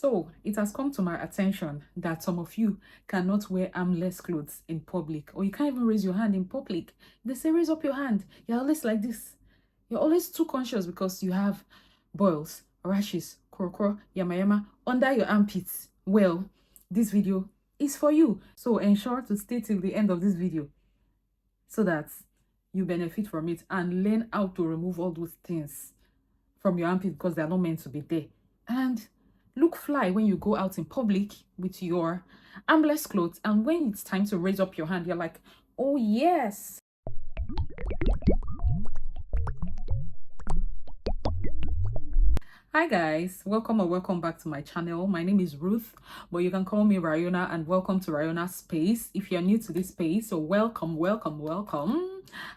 So it has come to my attention that some of you cannot wear armless clothes in public, or you can't even raise your hand in public. They say raise up your hand. You're always like this. You're always too conscious because you have boils, rashes, krokro, yama yama under your armpits. Well, this video is for you. So ensure to stay till the end of this video so that you benefit from it and learn how to remove all those things from your armpit because they're not meant to be there. And look fly when you go out in public with your armless clothes, and when it's time to raise up your hand, you're like, oh yes. Hi guys, welcome or welcome back to my channel. My name is Ruth, but you can call me Riona, and welcome to RIONA'S space. If you're new to this space, so welcome.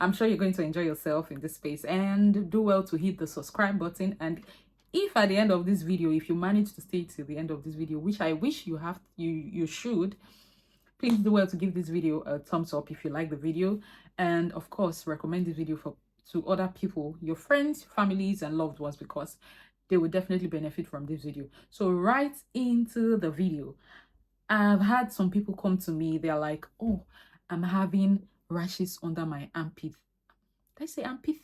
I'm sure you're going to enjoy yourself in this space, and do well to hit the subscribe button. And if at the end of this video, if you manage to stay till the end of this video, which I wish you should, please do well to give this video a thumbs up if you like the video, and of course recommend this video to other people, your friends, families and loved ones, because they will definitely benefit from this video. So right into the video. I've had some people come to me, they're like, oh, I'm having rashes under my armpit. Did I say armpit?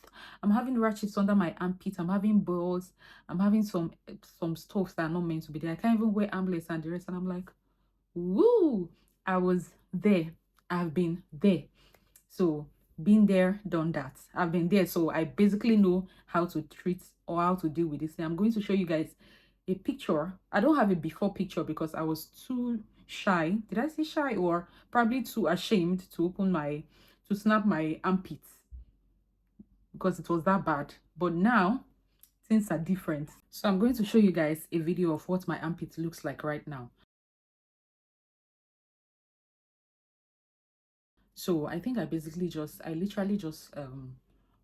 I'm having rashes under my armpit. I'm having boils. I'm having some stuff that are not meant to be there. I can't even wear armlets and the rest. And I'm like, woo, I was there. I've been there. So been there, done that. I've been there. So I basically know how to treat or how to deal with this. And I'm going to show you guys a picture. I don't have a before picture because I was too shy. Did I say shy? Or probably too ashamed to snap my armpits because it was that bad. But now things are different. So I'm going to show you guys a video of what my armpit looks like right now. So I think I literally just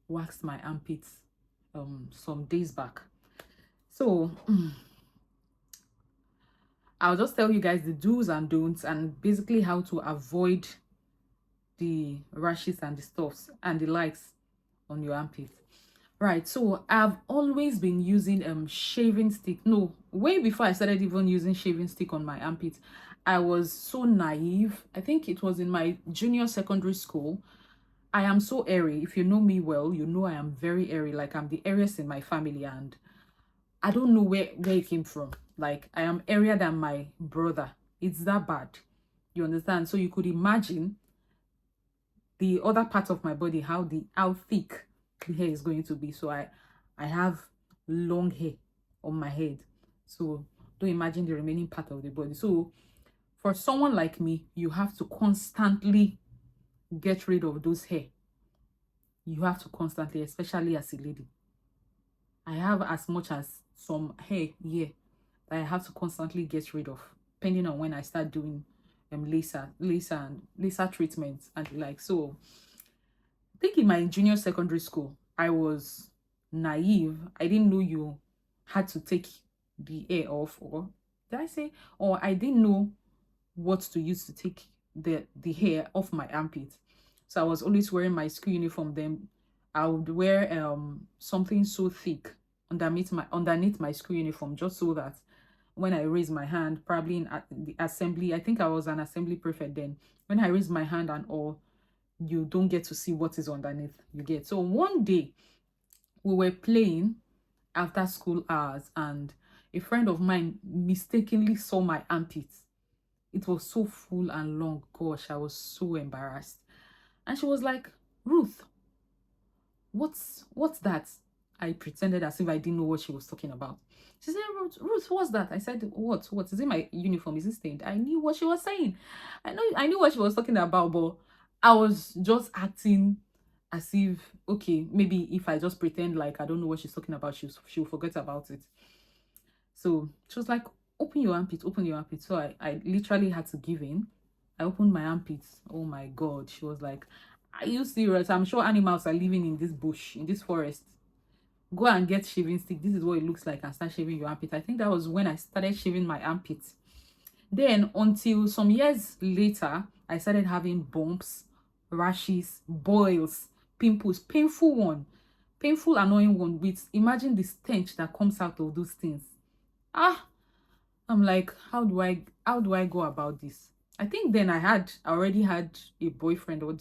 waxed my armpits some days back. So I'll just tell you guys the do's and don'ts, and basically how to avoid the rashes and the stuffs and the likes on your armpits. Right, so I've always been using shaving stick. No, way before I started even using shaving stick on my armpits, I was so naive. I think it was in my junior secondary school. I am so airy. If you know me well, you know I am very airy. Like, I'm the airiest in my family, and I don't know where it came from. Like, I am airier than my brother. It's that bad. You understand? So you could imagine the other part of my body, how thick the hair is going to be. So I have long hair on my head. So don't imagine the remaining part of the body. So for someone like me, you have to constantly get rid of those hair. You have to constantly, especially as a lady. I have as much as some hair here that I have to constantly get rid of, depending on when I start doing laser treatments and the like. So I think in my junior secondary school, I was naive. I didn't know you had to take the hair off, or did I say, or I didn't know what to use to take the hair off my armpit. So I was always wearing my school uniform. Then I would wear something so thick underneath my school uniform, just so that when I raise my hand, probably in the assembly, I think I was an assembly prefect then, when I raise my hand and all, you don't get to see what is underneath. You get. So one day we were playing after school hours, and a friend of mine mistakenly saw my armpits. It was so full and long. Gosh, I was so embarrassed. And she was like, Ruth, what's that? I pretended as if I didn't know what she was talking about. She said, Ruth, what's that? I said, what? Is it my uniform? Is it stained? I knew what she was saying. I knew what she was talking about, but I was just acting as if, okay, maybe if I just pretend like I don't know what she's talking about, she'll forget about it. So she was like, open your armpit. So I literally had to give in. I opened my armpits. Oh my God. She was like, are you serious? I'm sure animals are living in this bush, in this forest. Go and get shaving stick. This is what it looks like, and start shaving your armpit. I think that was when I started shaving my armpits. Then until some years later, I started having bumps, rashes, boils, pimples, painful, annoying one, with, imagine the stench that comes out of those things. I'm like, how do I go about this? I think then I already had a boyfriend, or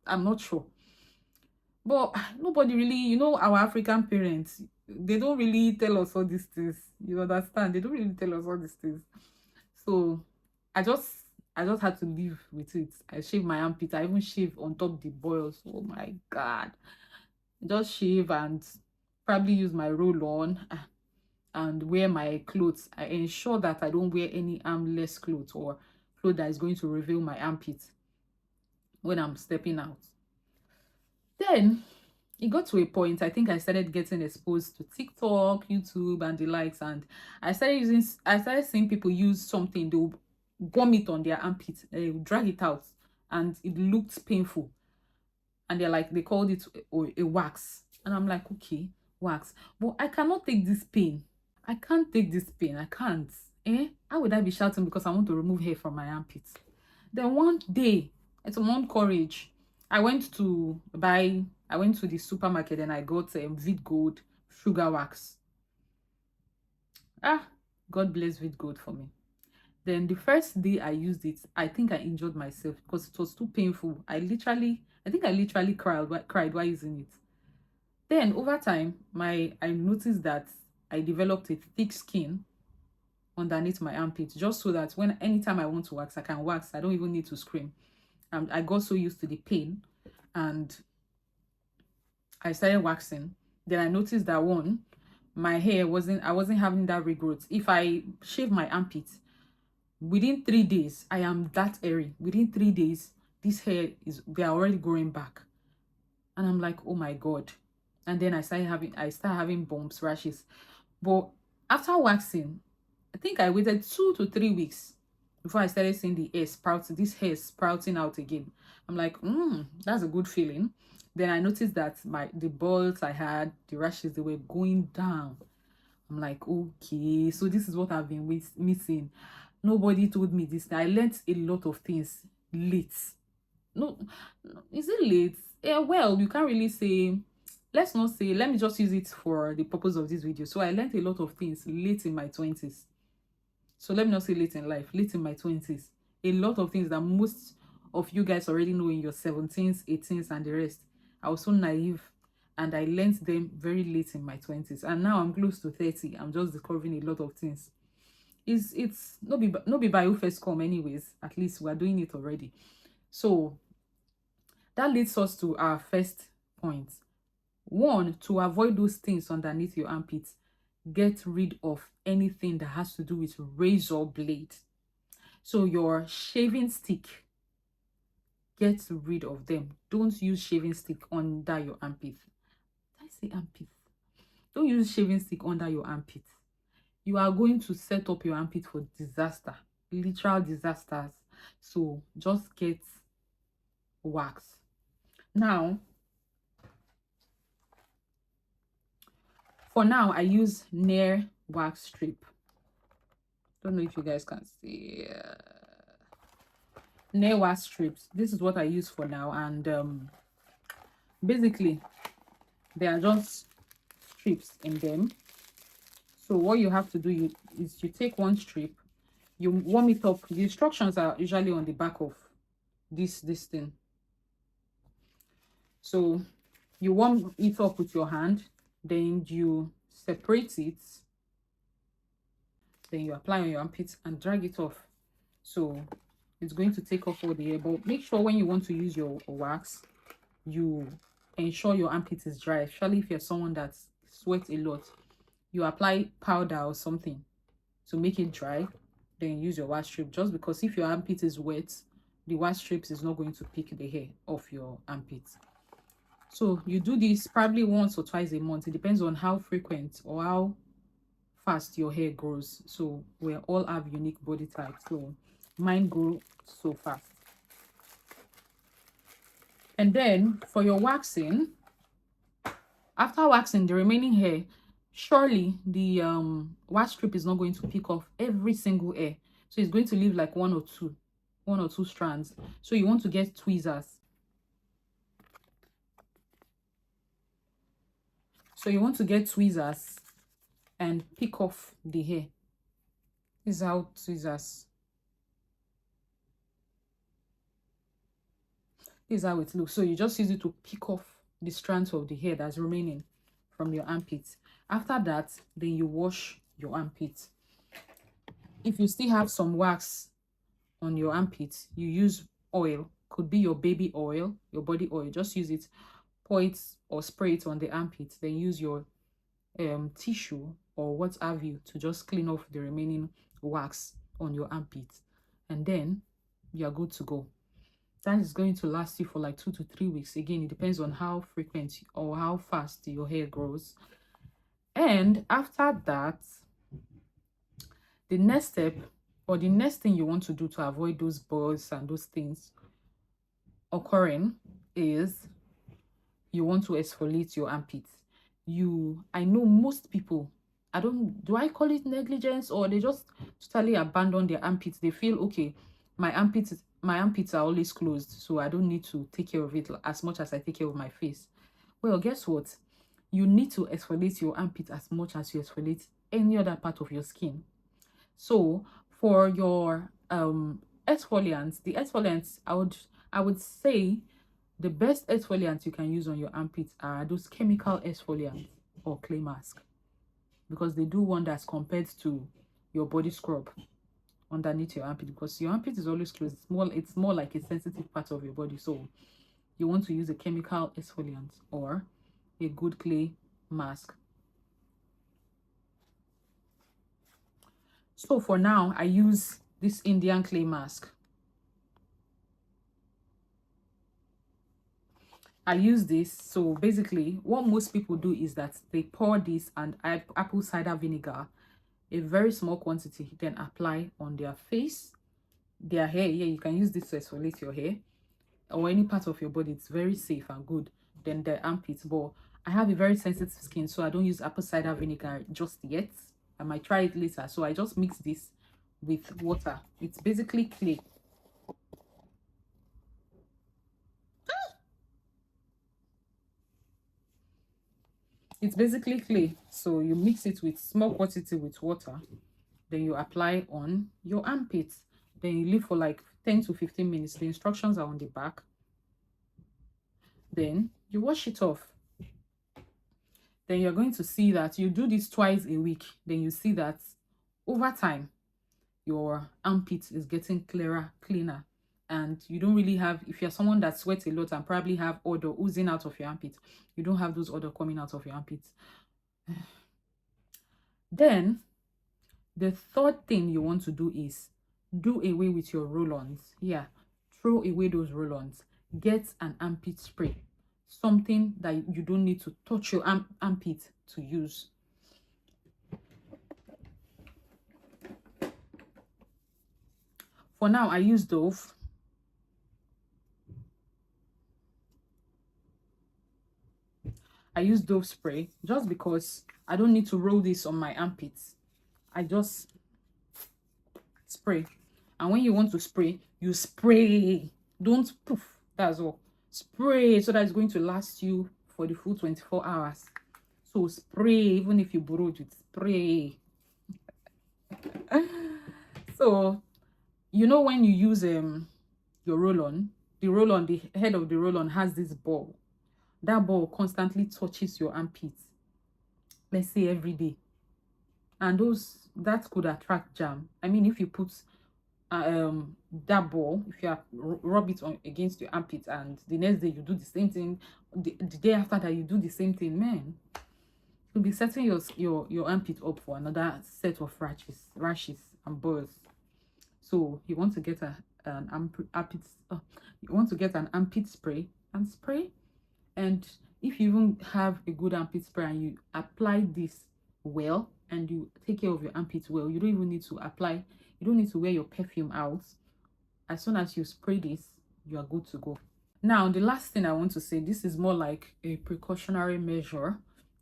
I'm not sure. But nobody really, our African parents, they don't really tell us all these things. You understand? They don't really tell us all these things. So I just I just had to live with it. I shave my armpit. I even shave on top the boils. Oh my god. Just shave and probably use my roll on and wear my clothes. I ensure that I don't wear any armless clothes or clothes that is going to reveal my armpit when I'm stepping out. Then it got to a point, I think I started getting exposed to TikTok, YouTube, and the likes, and I started seeing people use something, they'll gum it on their armpit, they will drag it out, and it looked painful. And they called it a wax. And I'm like, okay, wax. But I cannot take this pain. I can't take this pain. I can't. How would I be shouting because I want to remove hair from my armpits? Then one day, it's one courage. I went to the supermarket and I got Vid Gold sugar wax. God bless Vid Gold for me. Then the first day I used it, I think I injured myself because it was too painful. I think I literally cried while using it. Then over time, I noticed that I developed a thick skin underneath my armpit, just so that anytime I want to wax, I can wax. I don't even need to scream. I got so used to the pain, and I started waxing. Then I noticed that I wasn't having that regrowth. If I shave my armpit, within 3 days, I am that airy. Within 3 days, this hair they are already growing back. And I'm like, oh my God. And then I started having bumps, rashes. But after waxing, I think I waited 2 to 3 weeks before I started seeing this hair sprouting out again. I'm like, that's a good feeling. Then I noticed that the balls I had, the rashes, they were going down. I'm like, okay, so this is what I've been missing. Nobody told me this. I learned a lot of things late. No, is it late? Yeah, well, you can't really say. Let's not say. Let me just use it for the purpose of this video. So I learned a lot of things late in my 20s. So let me not say late in life, late in my 20s. A lot of things that most of you guys already know in your 17s, 18s, and the rest. I was so naive and I learned them very late in my 20s. And now I'm close to 30. I'm just discovering a lot of things. It's no be by who first come anyways. At least we're doing it already. So that leads us to our first point. One, to avoid those things underneath your armpits, get rid of anything that has to do with razor blade. So your shaving stick, get rid of them. Don't use shaving stick under your armpit. Did I say armpit? Don't use shaving stick under your armpit. You are going to set up your armpit for disaster, literal disasters. So just get wax. Now, for now, I use Nair wax strip. Don't know if you guys can see. Nail wax strips. This is what I use for now, and basically they are just strips in them. So what you have to do is you take one strip, you warm it up. The instructions are usually on the back of this thing. So you warm it up with your hand, then you separate it, then you apply on your armpit and drag it off. So it's going to take off all the hair, but make sure when you want to use your wax, you ensure your armpit is dry, especially if you're someone that sweats a lot. You apply powder or something to make it dry, then use your wax strip. Just because if your armpit is wet, the wax strips is not going to pick the hair off your armpit. So you do this probably once or twice a month. It depends on how frequent or how fast your hair grows. So we all have unique body types. So mine grow so fast. And then for your waxing, after waxing the remaining hair, surely the wax strip is not going to pick off every single hair. So it's going to leave like one or two strands. So you want to get tweezers. So you want to get tweezers and pick off the hair. This is how scissors. This is how it looks. So you just use it to pick off the strands of the hair that's remaining from your armpits. After that, then you wash your armpits. If you still have some wax on your armpits, you use oil. Could be your baby oil, your body oil. Just use it, pour it or spray it on the armpits. Then use your tissue or what have you to just clean off the remaining wax on your armpits, and then you're good to go. That is going to last you for like 2 to 3 weeks. Again, it depends on how frequent or how fast your hair grows. And after that, the next step or the next thing you want to do to avoid those burrs and those things occurring is you want to exfoliate your armpits. I know most people, do I call it negligence, or they just totally abandon their armpits. They feel, okay, my armpits are always closed, so I don't need to take care of it as much as I take care of my face. Well, guess what? You need to exfoliate your armpit as much as you exfoliate any other part of your skin. So for your exfoliants, the exfoliants, I would say the best exfoliants you can use on your armpits are those chemical exfoliants or clay mask, because they do wonders compared to your body scrub underneath your armpit, because your armpit is always closed. It's more like a sensitive part of your body, so you want to use a chemical exfoliant or a good clay mask. So for now, I use this Indian clay mask. I use this. So basically, what most people do is that they pour this and add apple cider vinegar, a very small quantity, then apply on their face, their hair. Yeah, you can use this to exfoliate your hair or any part of your body. It's very safe and good. Then the armpits. But I have a very sensitive skin, so I don't use apple cider vinegar just yet. I might try it later. So I just mix this with water. It's basically clay. It's basically clay. So you mix it with small quantity with water. Then you apply on your armpits. Then you leave for like 10 to 15 minutes. The instructions are on the back. Then you wash it off. Then you're going to see that you do this twice a week. Then you see that over time, your armpit is getting clearer, cleaner. And you don't really have, if you're someone that sweats a lot and probably have odor oozing out of your armpit, you don't have those odor coming out of your armpits. Then the third thing you want to do is do away with your roll-ons. Yeah, throw away those roll-ons. Get an armpit spray, something that you don't need to touch your armpit to use. For now, I use Dove. I use Dove spray just because I don't need to roll this on my armpits. I just spray. And when you want to spray, you spray. Don't poof. That's all. Spray so that it's going to last you for the full 24 hours. So spray, even if you borrowed it, spray. So, you know, when you use your roll-on, the head of the roll-on has this ball. That ball constantly touches your armpits, let's say every day, and that could attract germ. I mean, if you put that ball, if you rub it on against your armpit, and the next day you do the same thing, the day after that you do the same thing, man, you'll be setting your armpit up for another set of rashes and burrs. So you want to get an armpit spray and spray. And if you even have a good armpit spray and you apply this well and you take care of your armpits well, you don't even need to apply, you don't need to wear your perfume out. As soon as you spray this, you are good to go. Now, the last thing I want to say, this is more like a precautionary measure.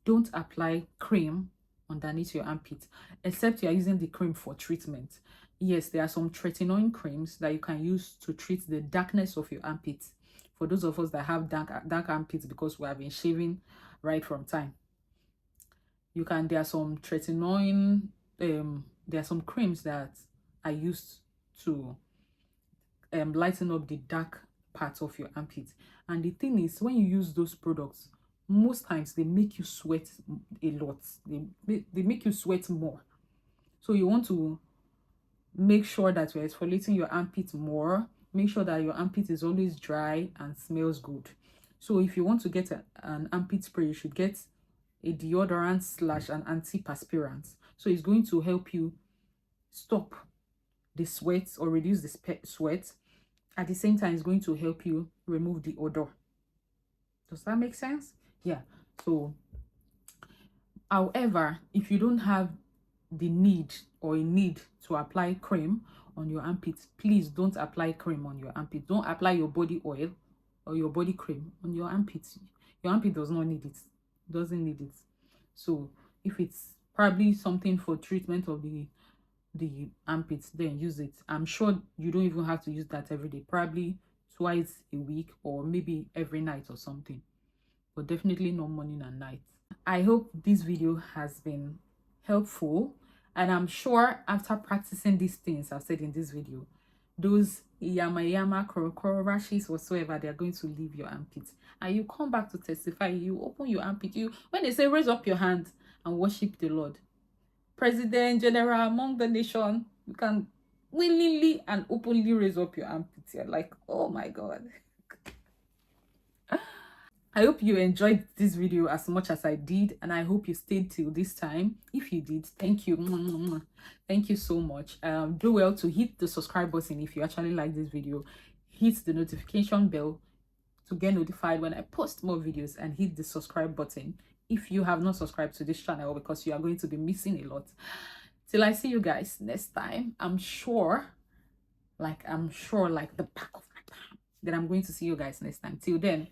Don't apply cream underneath your armpit, except you are using the cream for treatment. Yes, there are some tretinoin creams that you can use to treat the darkness of your armpits. For those of us that have dark armpits because we have been shaving right from time, there are some tretinoin there are some creams that I used to lighten up the dark parts of your armpit. And the thing is, when you use those products, most times they make you sweat a lot. They make you sweat more. So you want to make sure that you're exfoliating your armpit more. Make sure that your armpit is always dry and smells good. So if you want to get an armpit spray, you should get a deodorant slash an antiperspirant. So it's going to help you stop the sweat or reduce the sweat. At the same time, it's going to help you remove the odor. Does that make sense? Yeah. So, however, if you don't have the need or a need to apply cream on your armpits, please don't apply cream on your armpit. Don't apply your body oil or your body cream on your armpits. Your armpit does not need it. Doesn't need it. So if it's probably something for treatment of the armpits, then use it. I'm sure you don't even have to use that every day, probably twice a week or maybe every night or something, but definitely not morning and night. I hope this video has been helpful, and I'm sure after practicing these things I've said in this video, those yama kro rashes whatsoever, they're going to leave your armpits, and you come back to testify. You open your armpit, you, when they say raise up your hand and worship the Lord, president, general, among the nation, you can willingly and openly raise up your armpits. You're like, oh my God. I hope you enjoyed this video as much as I did, and I hope you stayed till this time. If you did, thank you. Thank you so much. Do well to hit the subscribe button if you actually like this video. Hit the notification bell to get notified when I post more videos, and hit the subscribe button if you have not subscribed to this channel, because you are going to be missing a lot. Till I see you guys next time, I'm sure like the back of my palm that I'm going to see you guys next time. Till then,